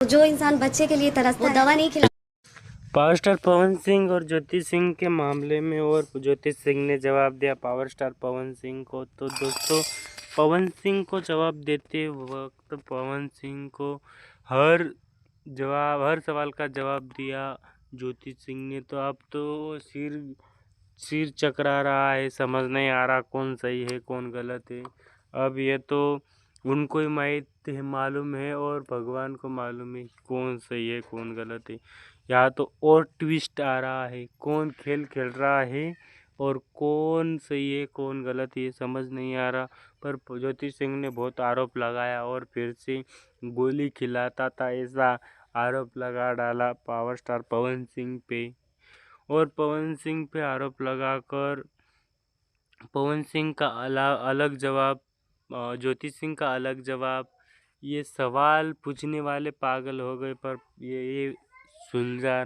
जो इंसान बच्चे के लिए तरसता वो दवा नहीं खिला। पावर स्टार पवन सिंह और ज्योति सिंह के मामले में, और ज्योति सिंह ने जवाब दिया पावर स्टार पवन सिंह को। तो दोस्तों, पवन सिंह को जवाब देते वक्त पवन सिंह को हर हर सवाल का जवाब दिया ज्योति सिंह ने। तो अब तो सिर चकरा रहा है, समझ नहीं आ रहा कौन सही है कौन गलत है। अब ये तो उनको ही मालूम है और भगवान को मालूम है कौन सही है कौन गलत है। यहाँ तो और ट्विस्ट आ रहा है, कौन खेल खेल रहा है और कौन सही है कौन गलत है ये समझ नहीं आ रहा। पर ज्योति सिंह ने बहुत आरोप लगाया और फिर से गोली खिलाता था ऐसा आरोप लगा डाला पावर स्टार पवन सिंह पे। और पवन सिंह पे आरोप लगाकर पवन सिंह का अलग जवाब, ज्योति सिंह का अलग जवाब। ये सवाल पूछने वाले पागल हो गए, पर ये सुलझा नहीं।